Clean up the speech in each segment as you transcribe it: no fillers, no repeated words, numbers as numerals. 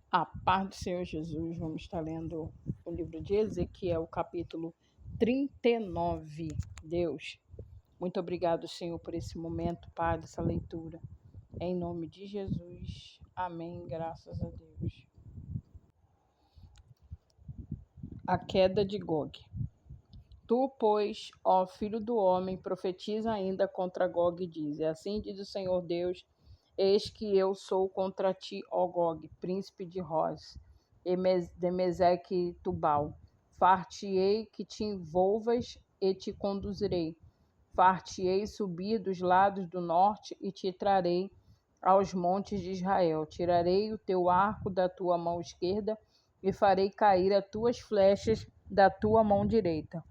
A paz do Senhor Jesus, vamos estar lendo o livro de Ezequiel, capítulo 39. Deus, muito obrigado, Senhor, por esse momento, Pai, dessa leitura. Em nome de Jesus, amém, graças a Deus. A queda de Gog. Tu, pois, ó filho do homem, profetiza ainda contra Gog e diz: assim diz o Senhor Deus, eis que eu sou contra ti, ó Gog, príncipe de Roz, de Meseque e Tubal. Far-te-ei que te envolvas e te conduzirei. Far-te-ei subir dos lados do norte e te trarei aos montes de Israel. Tirarei o teu arco da tua mão esquerda e farei cair as tuas flechas da tua mão direita.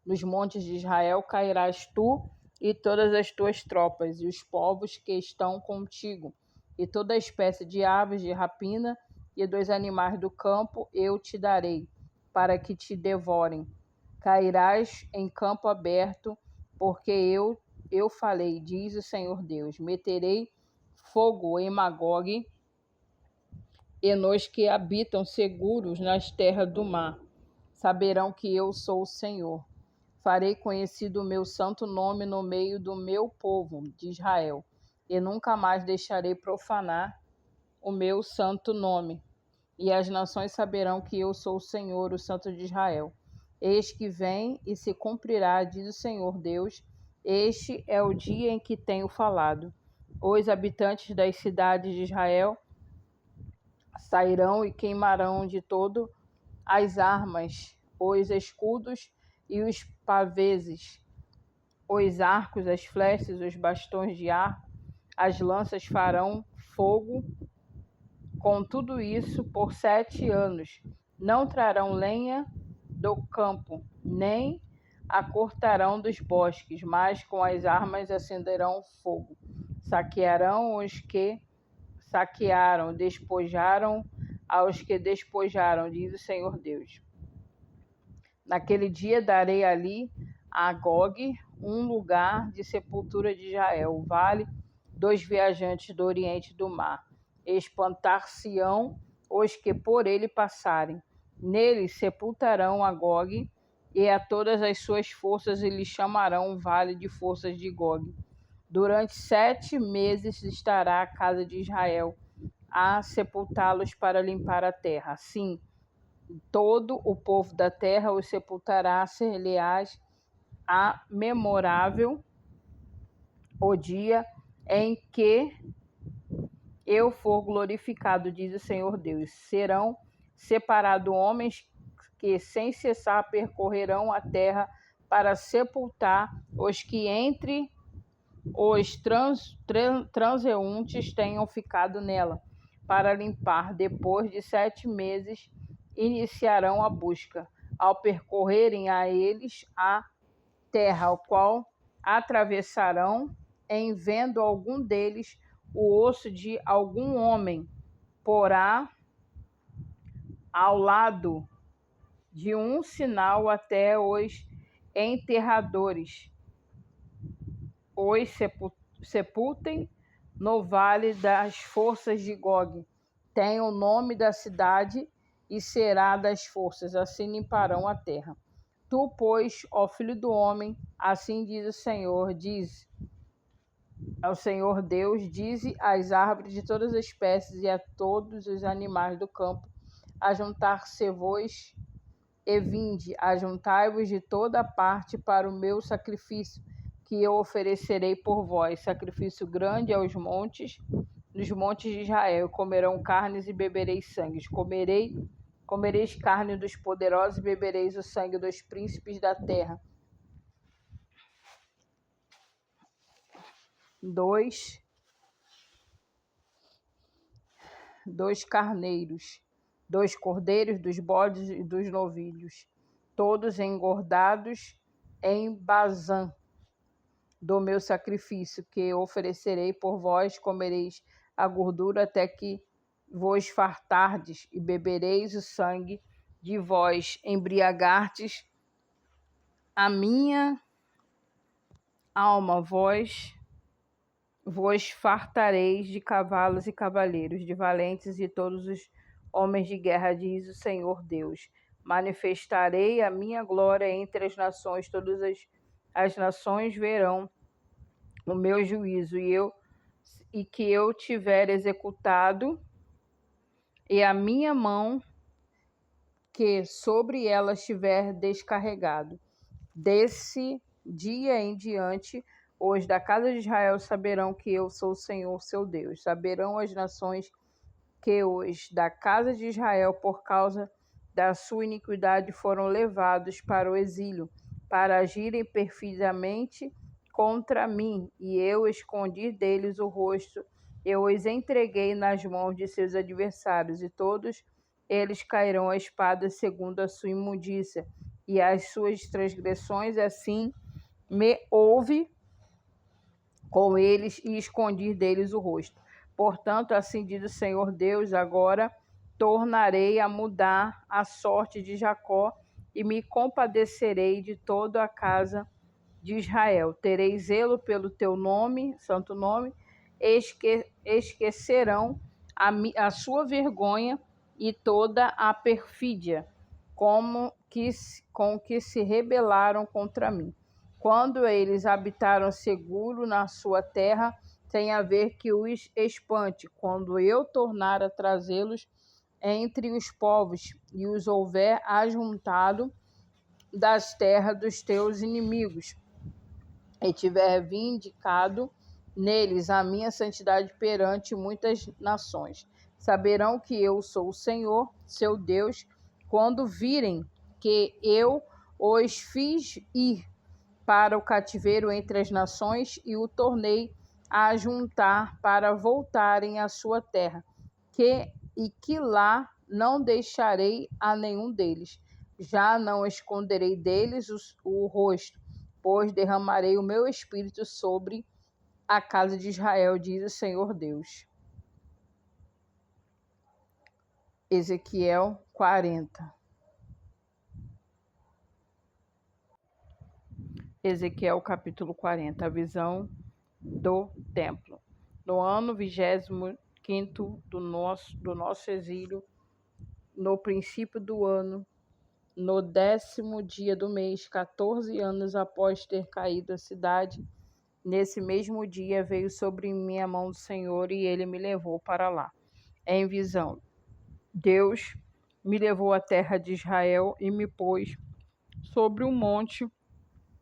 Nos montes de Israel cairás tu e todas as tuas tropas, e os povos que estão contigo, e toda espécie de aves de rapina e dos animais do campo eu te darei, para que te devorem. Cairás em campo aberto, porque eu falei, diz o Senhor Deus. Meterei fogo em Magog e nos que habitam seguros nas terras do mar. Saberão que eu sou o Senhor. Farei conhecido o meu santo nome no meio do meu povo de Israel, e nunca mais deixarei profanar o meu santo nome. E as nações saberão que eu sou o Senhor, o Santo de Israel. Eis que vem e se cumprirá, diz o Senhor Deus. Este é o dia em que tenho falado. Os habitantes das cidades de Israel sairão e queimarão de todo as armas, os escudos e os paveses, os arcos, as flechas, os bastões de arco, as lanças farão fogo. Com tudo isso, por 7 anos, não trarão lenha do campo, nem a cortarão dos bosques, mas com as armas acenderão fogo. Saquearão os que saquearam, despojaram aos que despojaram, diz o Senhor Deus. Naquele dia darei ali a Gog um lugar de sepultura de Israel, o vale dos viajantes do oriente do mar. Espantar-se-ão os que por ele passarem. Nele sepultarão a Gog e a todas as suas forças, e lhe chamarão o vale de forças de Gog. Durante 7 meses estará a casa de Israel a sepultá-los para limpar a terra. Sim, todo o povo da terra os sepultará, ser-lhe-ás a memorável o dia em que eu for glorificado, diz o Senhor Deus. Serão separados homens que sem cessar percorrerão a terra para sepultar os que entre os transeuntes tenham ficado nela, para limpar. Depois de 7 meses iniciarão a busca, ao percorrerem a eles a terra, ao qual atravessarão, em vendo algum deles o osso de algum homem, porá ao lado de um sinal até os enterradores os sepultem no vale das forças de Gog. Tem o nome da cidade e será das forças, assim limparão a terra. Tu, pois, ó filho do homem, assim diz o Senhor, diz ao Senhor Deus, dize às árvores de todas as espécies e a todos os animais do campo, ajuntar-se-vos e vinde, ajuntai-vos de toda parte para o meu sacrifício, que eu oferecerei por vós, sacrifício grande aos montes, nos montes de Israel. Comerão carnes e bebereis sangue. Comereis carne dos poderosos e bebereis o sangue dos príncipes da terra. 2 carneiros, 2 cordeiros, dos bodes e dos novilhos, todos engordados em Bazã, do meu sacrifício, que oferecerei por vós. Comereis a gordura até que vos fartardes, e bebereis o sangue de vós, embriagardes a minha alma, vós vos fartareis de cavalos e cavaleiros, de valentes e todos os homens de guerra, diz o Senhor Deus. Manifestarei a minha glória entre as nações, todas as nações verão o meu juízo, e que eu tiver executado, e a minha mão que sobre elas tiver descarregado. Desse dia em diante, os da casa de Israel saberão que eu sou o Senhor, seu Deus. Saberão as nações que os da casa de Israel, por causa da sua iniquidade, foram levados para o exílio, para agirem perfidamente contra mim, e eu escondi deles o rosto, eu os entreguei nas mãos de seus adversários, e todos eles cairão à espada segundo a sua imundícia e as suas transgressões, assim me houve com eles e escondi deles o rosto. Portanto, assim diz o Senhor Deus, agora tornarei a mudar a sorte de Jacó e me compadecerei de toda a casa de Israel. Terei zelo pelo teu nome, santo nome, esquecerão a sua vergonha e toda a perfídia com que se rebelaram contra mim. Quando eles habitaram seguro na sua terra, sem haver que os espante, quando eu tornar a trazê-los entre os povos e os houver ajuntado das terras dos teus inimigos, e tiver vindicado neles a minha santidade perante muitas nações. Saberão que eu sou o Senhor, seu Deus, quando virem que eu os fiz ir para o cativeiro entre as nações e o tornei a juntar para voltarem à sua terra, que lá não deixarei a nenhum deles. Já não esconderei deles o rosto, pois derramarei o meu espírito sobre a casa de Israel, diz o Senhor Deus. Ezequiel 40. Ezequiel capítulo 40, a visão do templo. No ano 25º do nosso exílio, no princípio do ano, no 10º dia do mês, 14 anos após ter caído a cidade, nesse mesmo dia veio sobre mim a mão do Senhor e ele me levou para lá. Em visão, Deus me levou à terra de Israel e me pôs sobre um monte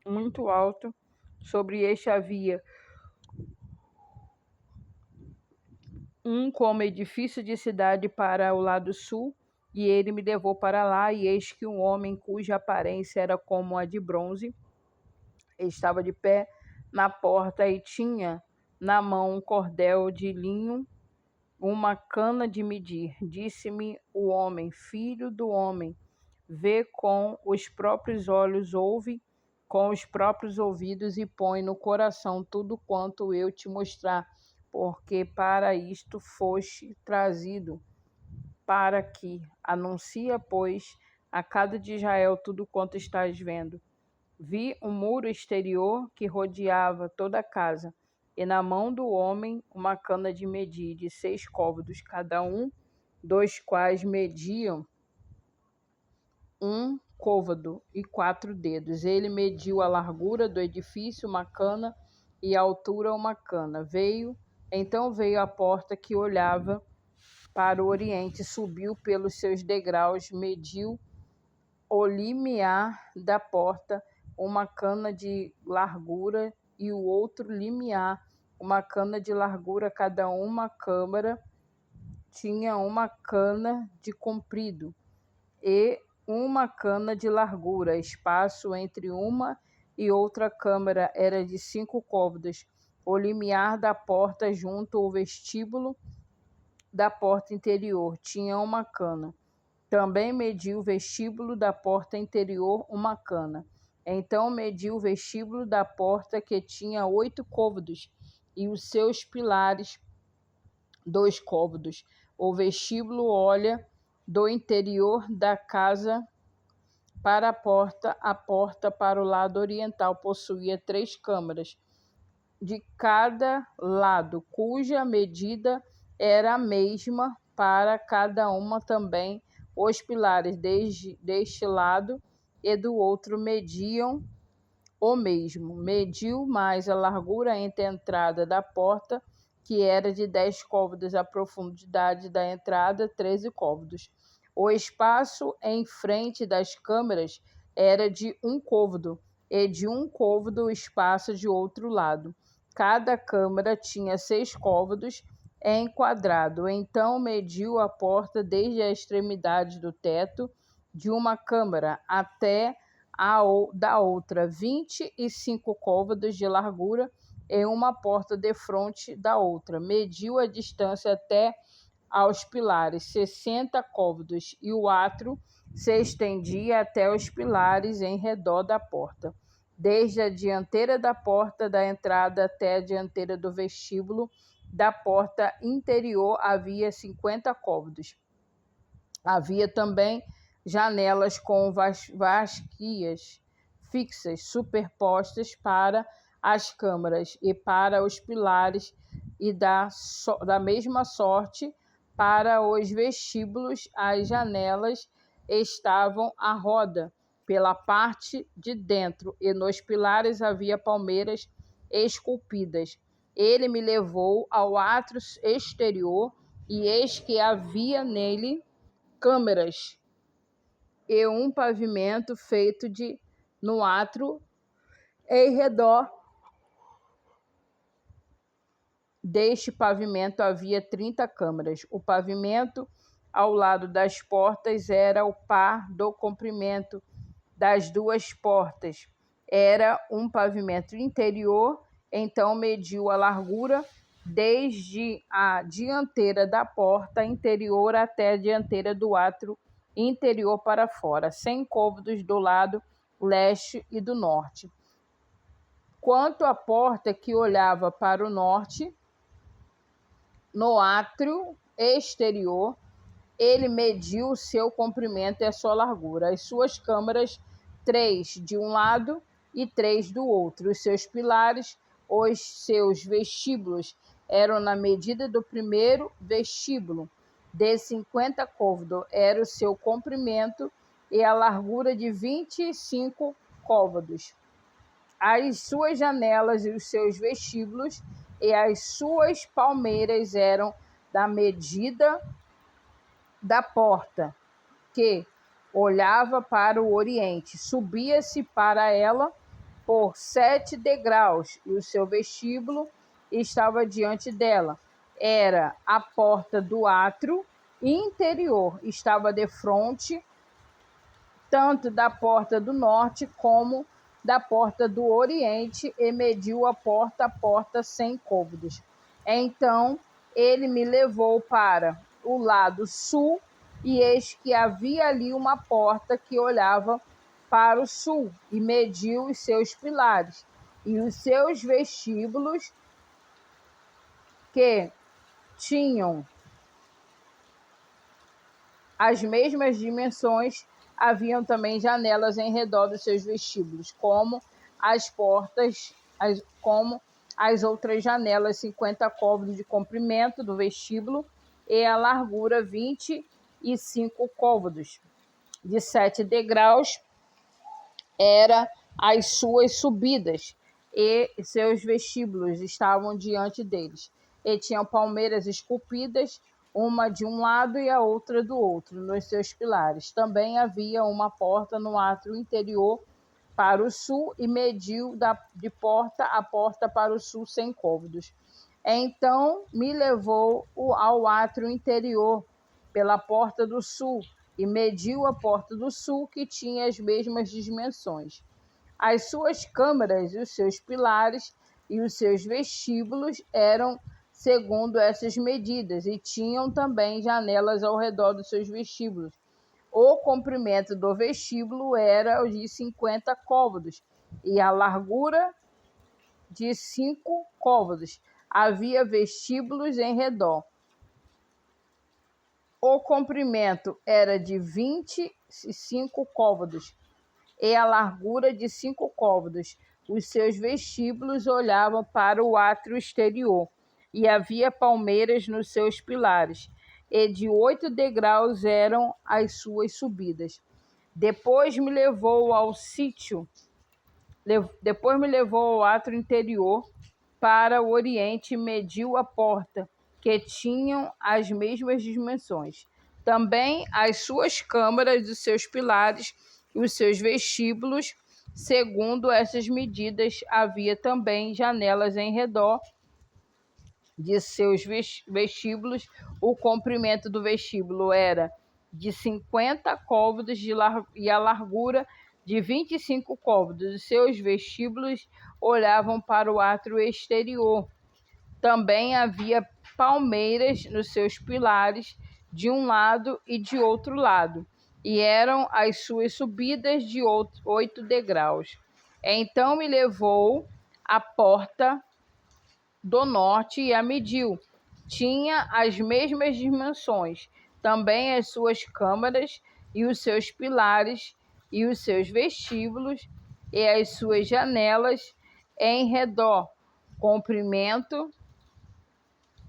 muito alto. Sobre este havia como edifício de cidade para o lado sul, e ele me levou para lá, e eis que um homem cuja aparência era como a de bronze estava de pé na porta e tinha na mão um cordel de linho, uma cana de medir. Disse-me o homem: filho do homem, vê com os próprios olhos, ouve com os próprios ouvidos e põe no coração tudo quanto eu te mostrar, porque para isto foste trazido, para que anuncia, pois, a casa de Israel tudo quanto estás vendo. Vi um muro exterior que rodeava toda a casa, e na mão do homem uma cana de medir de 6 côvados, cada um, dos quais mediam 1 côvado e 4 dedos. Ele mediu a largura do edifício, uma cana, e a altura, uma cana. Então veio a porta que olhava para o oriente, subiu pelos seus degraus, mediu o limiar da porta, uma cana de largura, e o outro limiar, uma cana de largura, cada uma câmara tinha uma cana de comprido e uma cana de largura. Espaço entre uma e outra câmara era de 5 côvados. O limiar da porta junto ao vestíbulo da porta interior tinha uma cana. Também mediu o vestíbulo da porta interior, uma cana. Então mediu o vestíbulo da porta, que tinha 8 côvados, e os seus pilares 2 côvados. O vestíbulo olha do interior da casa para a porta para o lado oriental possuía 3 câmaras de cada lado, cuja medida era a mesma para cada uma também. Os pilares deste lado e do outro mediam o mesmo. Mediu mais a largura entre a entrada da porta, que era de 10 côvados, a profundidade da entrada, 13 côvados. O espaço em frente das câmaras era de 1 côvado, e de 1 côvado o espaço de outro lado. Cada câmara tinha 6 côvados em quadrado. Então mediu a porta desde a extremidade do teto de uma câmara até da outra, 25 côvados de largura, e uma porta defronte da outra. Mediu a distância até aos pilares, 60 côvados, e o átrio se estendia até os pilares em redor da porta. Desde a dianteira da porta da entrada até a dianteira do vestíbulo da porta interior havia 50 côvados. Havia também janelas com vasquias fixas superpostas para as câmaras e para os pilares, e da mesma sorte para os vestíbulos. As janelas estavam à roda pela parte de dentro, e nos pilares havia palmeiras esculpidas. Ele me levou ao átrio exterior, e eis que havia nele câmaras e um pavimento feito no átrio. Em redor deste pavimento havia 30 câmaras. O pavimento ao lado das portas era o par do comprimento das duas portas. Era um pavimento interior. Então mediu a largura desde a dianteira da porta interior até a dianteira do átrio interior para fora, 100 côvados do lado leste e do norte. Quanto à porta que olhava para o norte, no átrio exterior, ele mediu o seu comprimento e a sua largura, as suas câmaras, 3 de um lado e 3 do outro. Os seus pilares, os seus vestíbulos, eram na medida do primeiro vestíbulo, de 50 côvados era o seu comprimento, e a largura de 25 côvados. As suas janelas e os seus vestíbulos e as suas palmeiras eram da medida da porta, que olhava para o oriente. Subia-se para ela por 7 degraus, e o seu vestíbulo estava diante dela. Era a porta do átrio interior, estava defronte tanto da porta do norte como da porta do oriente, e mediu a porta 100 côvados. Então ele me levou para o lado sul, e eis que havia ali uma porta que olhava para o sul, e mediu os seus pilares e os seus vestíbulos, que tinham as mesmas dimensões. Haviam também janelas em redor dos seus vestíbulos, como as portas, como as outras janelas, 50 côvados de comprimento do vestíbulo, e a largura 25 côvados. De 7 degraus era as suas subidas, e seus vestíbulos estavam diante deles. E tinham palmeiras esculpidas, uma de um lado e a outra do outro, nos seus pilares. Também havia uma porta no átrio interior para o sul, e mediu de porta a porta para o sul 100 côvados. Então me levou ao átrio interior pela porta do sul, e mediu a porta do sul, que tinha as mesmas dimensões. As suas câmaras e os seus pilares e os seus vestíbulos eram segundo essas medidas, e tinham também janelas ao redor dos seus vestíbulos. O comprimento do vestíbulo era de 50 côvados, e a largura de 5 côvados. Havia vestíbulos em redor. O comprimento era de 25 côvados, e a largura de 5 côvados. os seus vestíbulos olhavam para o átrio exterior, e havia palmeiras nos seus pilares, e de 8 degraus eram as suas subidas. Depois me levou ao sítio, depois me levou ao átrio interior para o oriente e mediu a porta, que tinham as mesmas dimensões. Também as suas câmaras, os seus pilares e os seus vestíbulos, segundo essas medidas, havia também janelas em redor de seus vestíbulos. O comprimento do vestíbulo era de 50 côvados e a largura de 25 côvados. Os seus vestíbulos olhavam para o átrio exterior. Também havia palmeiras nos seus pilares, de um lado e de outro lado, e eram as suas subidas de 8 degraus. Então me levou à porta do norte e a mediu. Tinha as mesmas dimensões, também as suas câmaras e os seus pilares e os seus vestíbulos e as suas janelas em redor. Comprimento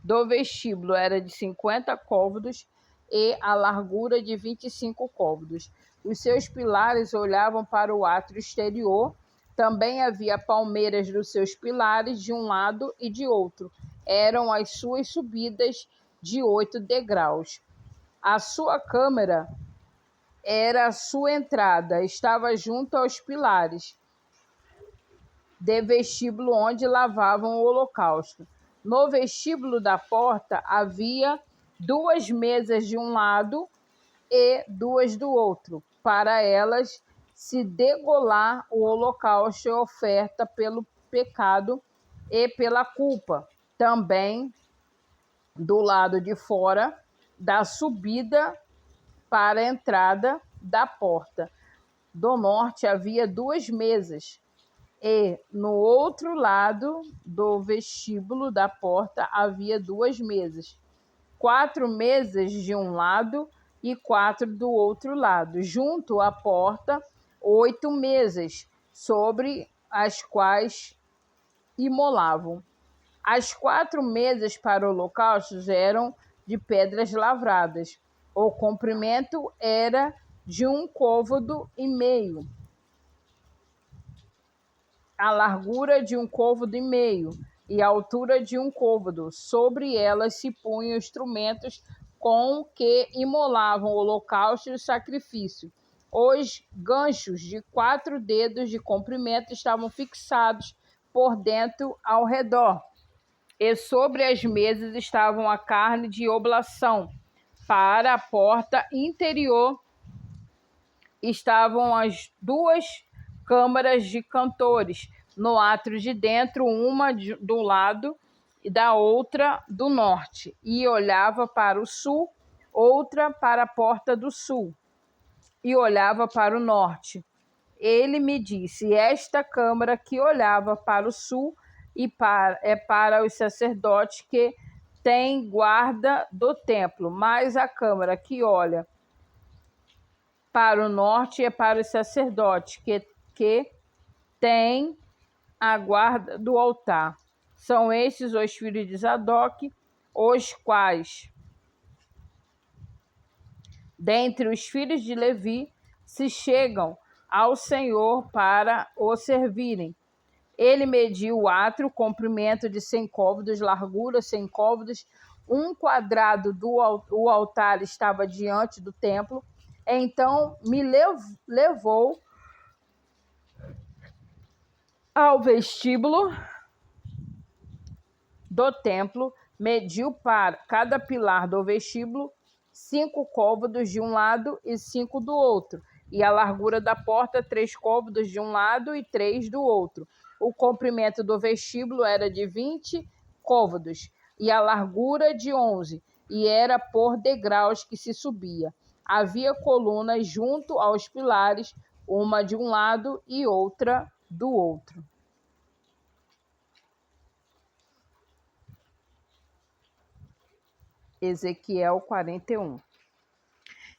do vestíbulo era de 50 côvados e a largura de 25 côvados. Os seus pilares olhavam para o átrio exterior. Também havia palmeiras nos seus pilares de um lado e de outro. Eram as suas subidas de 8 degraus. A sua câmara era a sua entrada, estava junto aos pilares de vestíbulo onde lavavam o holocausto. No vestíbulo da porta havia 2 mesas de um lado e 2 do outro, para elas se degolar o holocausto e a oferta pelo pecado e pela culpa. Também do lado de fora da subida para a entrada da porta do norte havia 2 mesas, e no outro lado do vestíbulo da porta havia 2 mesas, 4 mesas de um lado e 4 do outro lado. Junto à porta, 8 mesas, sobre as quais imolavam. As 4 mesas para holocaustos eram de pedras lavradas. O comprimento era de 1,5 côvado, a largura de 1,5 côvado e a altura de 1 côvado. Sobre elas se punham instrumentos com que imolavam o holocausto e o sacrifício. Os ganchos de 4 dedos de comprimento estavam fixados por dentro ao redor, e sobre as mesas estavam a carne de oblação. Para a porta interior estavam as 2 câmaras de cantores, no átrio de dentro, uma do lado e da outra do norte, e olhava para o sul, outra para a porta do sul, e olhava para o norte. Ele me disse: esta câmara que olhava para o sul é para os sacerdotes que têm guarda do templo, mas a câmara que olha para o norte é para os sacerdotes que têm a guarda do altar. São estes os filhos de Zadok, os quais, dentre os filhos de Levi, se chegam ao Senhor para o servirem. Ele mediu o átrio, comprimento de 100 côvados, largura 100 côvados, 1 quadrado do altar estava diante do templo. Então me levou ao vestíbulo do templo, mediu para cada pilar do vestíbulo 5 côvados de um lado e 5 do outro, e a largura da porta 3 côvados de um lado e 3 do outro. O comprimento do vestíbulo era de 20 côvados e a largura de 11, e era por degraus que se subia. Havia colunas junto aos pilares, uma de um lado e outra do outro. Ezequiel 41.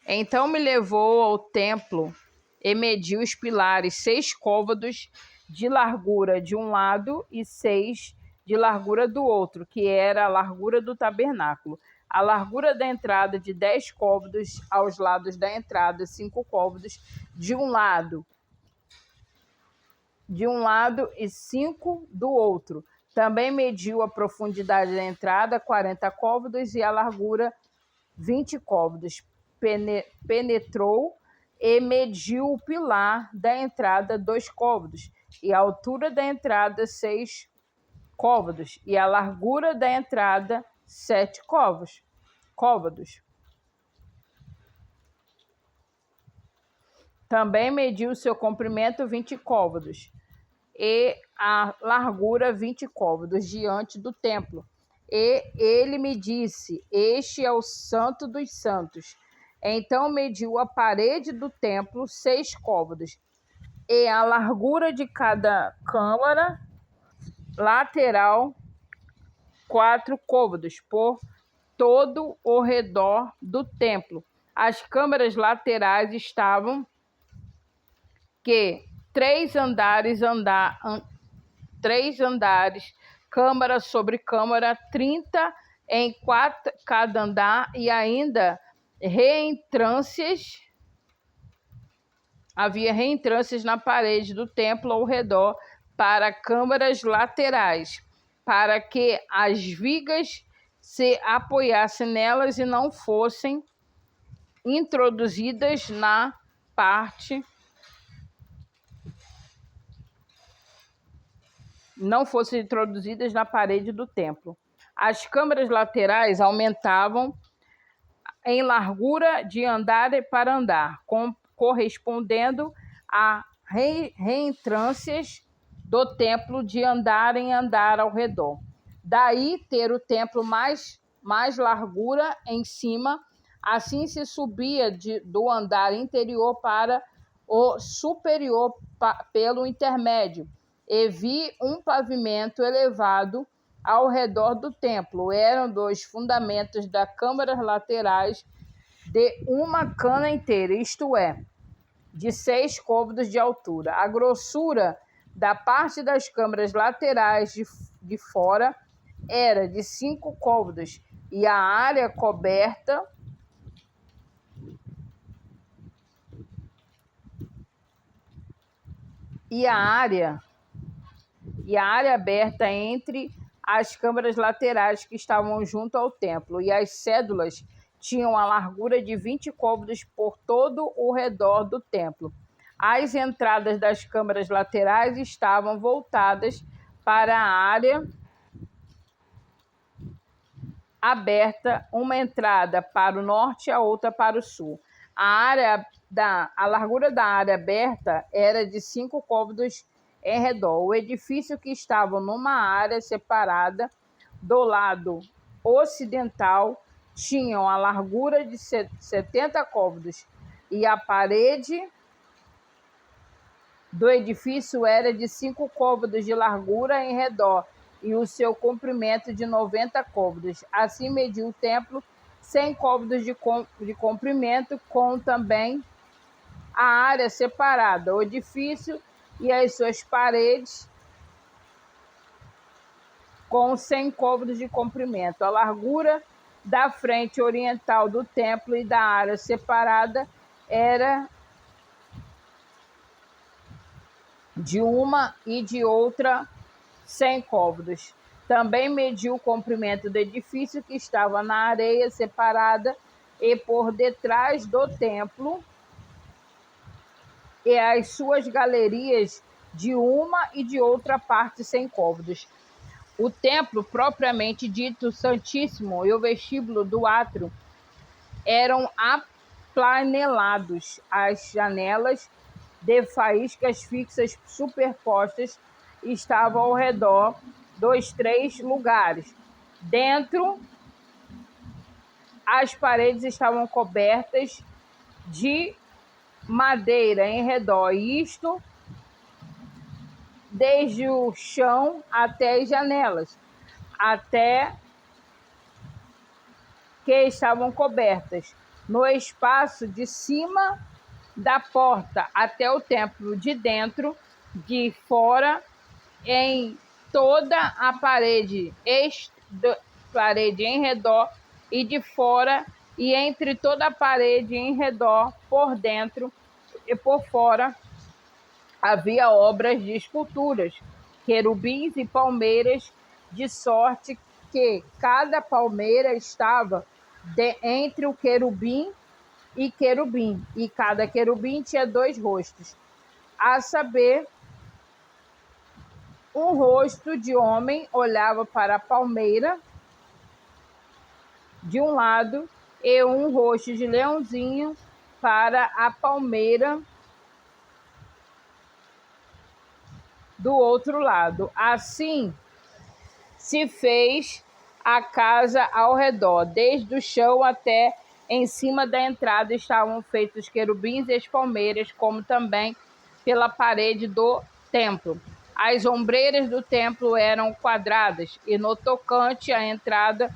Então me levou ao templo e mediu os pilares 6 côvados de largura de um lado e 6 de largura do outro, que era a largura do tabernáculo. A largura da entrada de 10 côvados aos lados da entrada, 5 côvados de um lado e 5 do outro. Também mediu a profundidade da entrada, 40 côvados, e a largura, 20 côvados. Penetrou e mediu o pilar da entrada, 2 côvados, e a altura da entrada, 6 côvados, e a largura da entrada, 7 côvados. Também mediu seu comprimento, 20 côvados, e a largura, 20 côvados, diante do templo. E ele me disse: este é o Santo dos Santos. Então mediu a parede do templo, 6 côvados, e a largura de cada câmara lateral, 4 côvados, por todo o redor do templo. As câmaras laterais estavam três andares, câmara sobre câmara, 30 em cada andar, e ainda havia reentrâncias na parede do templo ao redor para câmaras laterais, para que as vigas se apoiassem nelas e não fossem introduzidas na parede do templo. As câmaras laterais aumentavam em largura de andar para andar, correspondendo a reentrâncias do templo de andar em andar ao redor. Daí ter o templo mais largura em cima, assim se subia do andar interior para o superior pelo intermédio, e vi um pavimento elevado ao redor do templo. Eram 2 fundamentos das câmaras laterais de uma cana inteira, isto é, de 6 côvados de altura. A grossura da parte das câmaras laterais de fora era de 5 côvados, e a área coberta e a área aberta entre as câmaras laterais que estavam junto ao templo, e as cédulas tinham a largura de 20 côvados por todo o redor do templo. As entradas das câmaras laterais estavam voltadas para a área aberta, uma entrada para o norte e a outra para o sul. A largura da área aberta era de 5 côvados em redor. O edifício, que estava numa área separada do lado ocidental, tinha a largura de 70 côvados, e a parede do edifício era de 5 côvados de largura em redor, e o seu comprimento de 90 côvados. Assim mediu o templo, 100 côvados de comprimento, com também a área separada, o edifício e as suas paredes, com 100 côvados de comprimento. A largura da frente oriental do templo e da área separada era de uma e de outra 100 côvados. Também mediu o comprimento do edifício, que estava na areia separada e por detrás do templo, e as suas galerias, de uma e de outra parte 100 côvados. O templo, propriamente dito, Santíssimo, e o vestíbulo do átrio eram aplanelados. As janelas de faíscas fixas superpostas estavam ao redor dos 3 lugares. Dentro, as paredes estavam cobertas de madeira em redor, isto desde o chão até as janelas, até que estavam cobertas. No espaço de cima da porta até o templo de dentro, de fora em toda a parede em redor e de fora, e entre toda a parede em redor, por dentro e por fora, havia obras de esculturas, querubins e palmeiras, de sorte que cada palmeira estava entre o querubim, e cada querubim tinha 2 rostos, a saber, um rosto de homem olhava para a palmeira de um lado e um rosto de leãozinho para a palmeira do outro lado. Assim se fez a casa ao redor, desde o chão até em cima da entrada estavam feitos querubins e as palmeiras, como também pela parede do templo. As ombreiras do templo eram quadradas, e no tocante à entrada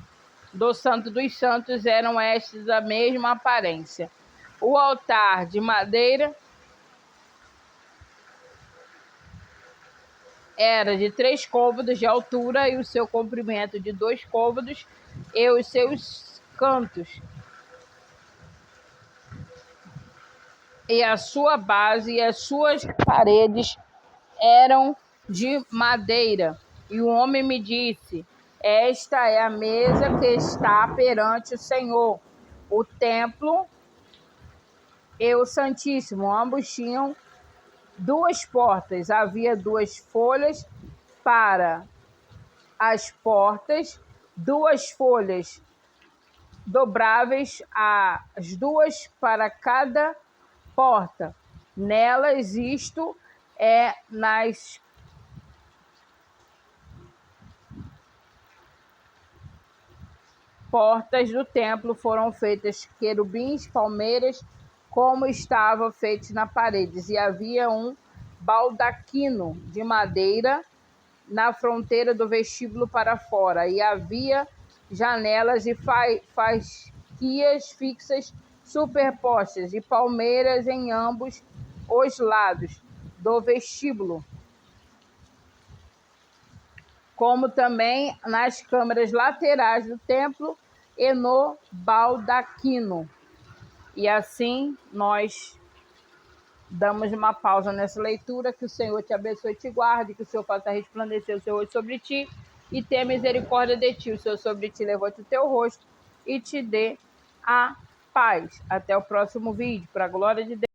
do Santo dos Santos eram estas a mesma aparência. O altar de madeira era de 3 côvados de altura, e o seu comprimento de 2 côvados, e os seus cantos, e a sua base e as suas paredes eram de madeira. E o homem me disse: esta é a mesa que está perante o Senhor, o templo e o Santíssimo. Ambos tinham 2 portas, havia 2 folhas para as portas, 2 folhas dobráveis, as 2 para cada porta. Nelas, isto é, nas portas do templo foram feitas querubins, palmeiras, como estavam feitos na paredes, e havia um baldaquino de madeira na fronteira do vestíbulo para fora, e havia janelas e fasquias fixas superpostas, e palmeiras em ambos os lados do vestíbulo, como também nas câmaras laterais do templo e no baldaquino. E assim nós damos uma pausa nessa leitura. Que o Senhor te abençoe e te guarde, que o Senhor faça resplandecer o seu rosto sobre ti e tenha misericórdia de ti. O Senhor sobre ti levante o teu rosto e te dê a paz. Até o próximo vídeo, para a glória de Deus.